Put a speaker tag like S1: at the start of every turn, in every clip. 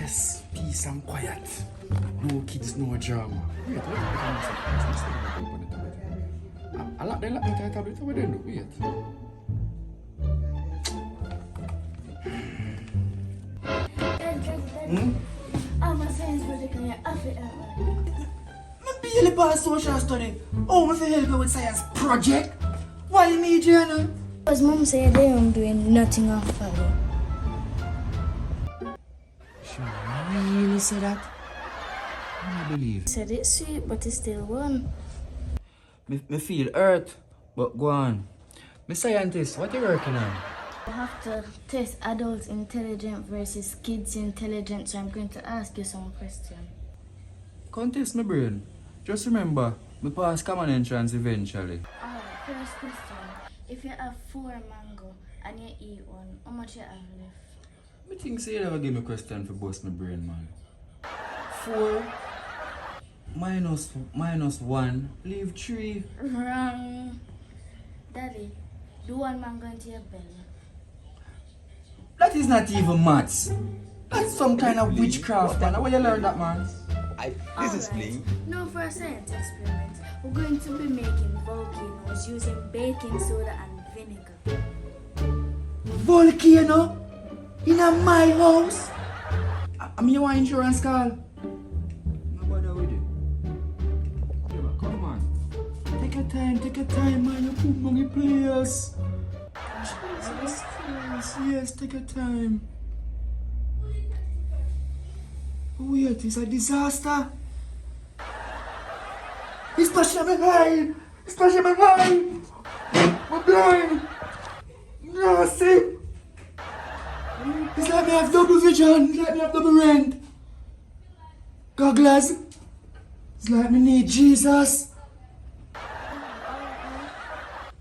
S1: Yes, peace and quiet. No kids, no drama. Wait, what I like the tablet over there, no? Wait.
S2: I'm a science project and you're off it.
S3: I barely pass social study. Oh, I feel help you with science project. Why me, Jana?
S2: Because mom said they aren't doing nothing off follow.
S1: She really said that? I don't believe.
S2: Said it's sweet, but it's still one.
S1: Me feel hurt, but go on. Me scientist, what you working on?
S2: I have to test adults intelligent versus kids intelligent, so I'm going to ask you some questions.
S1: Contest my brain. Just remember, me pass common entrance eventually.
S2: Alright, first question. If you have 4 mango and you eat one, how much you have left?
S1: Me think say you never give me question for bust my brain, man. 4 minus 1 leave 3.
S2: Wrong. Daddy, do 1 mango into your belly.
S1: That is not even maths. That's some kind of witchcraft, man. Where you learn that, man?
S4: This is Lee.
S2: Now for a science experiment, we're going to be making volcanoes using baking soda and vinegar.
S3: Volcano? In my house? I mean, you want insurance call?
S1: No bother with it. Yeah, come on.
S3: Take your time, man. You put money players. Jesus Christ, yes, take your time. Wait, it's a disaster. He's splashing my mind. He's splashing my mind. I'm blind. No, see? It's like me have double vision. It's like me have double rent. Goggles. It's like me need Jesus.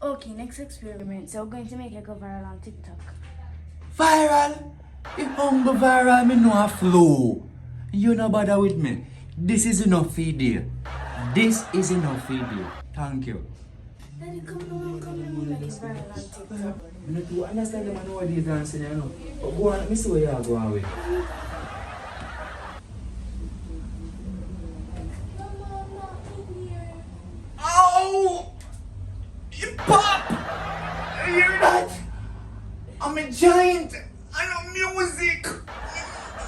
S2: Okay, next experiment. So we're going to make it go viral on TikTok.
S3: Viral? If humble viral, me know a flow. You no bother with me. This is enough for you. This is enough for you. Thank you.
S2: Daddy, come on, make it viral on TikTok.
S3: I don't understand them and know what they're dancing, you know. But go on, let me see where you are going with. Ow! You pop! You hear that? I'm a giant. I know music.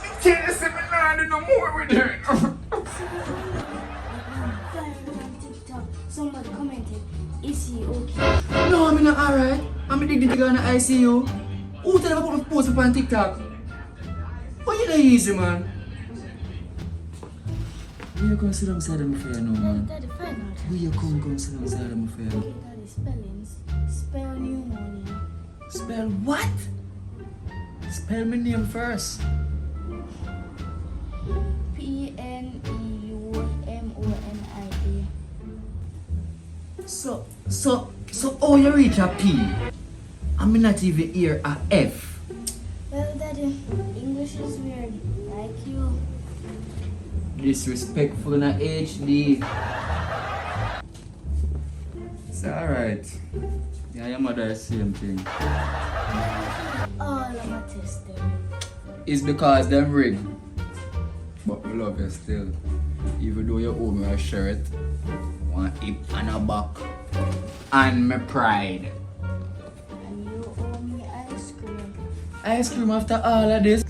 S3: You can't say me nah do no more with it.
S2: Viral on TikTok. Somebody commented, is he okay?
S3: No, I'm not alright. I'm addicted to go in the ICU. Who tell you about my post up on TikTok? Why you not easy, man? Where you come sit alongside of me for you now, man?
S2: Daddy, find out.
S3: Where you come sit alongside of me for you?
S2: Okay, Daddy, spellings. Spell pneumonia.
S3: Spell what? Spell my name first.
S2: Pneumonia.
S3: So how you reach a P? I'm not even hear a F.
S2: Well, Daddy, English is weird. Like you.
S3: Disrespectful in a HD.
S1: It's alright. Yeah, your mother is same thing.
S2: All of my testing.
S1: It's because them rig. But we love you still. Even though you owe me a shirt, one hip and a back, and my pride.
S2: And you owe me ice cream.
S3: Ice cream after all of this.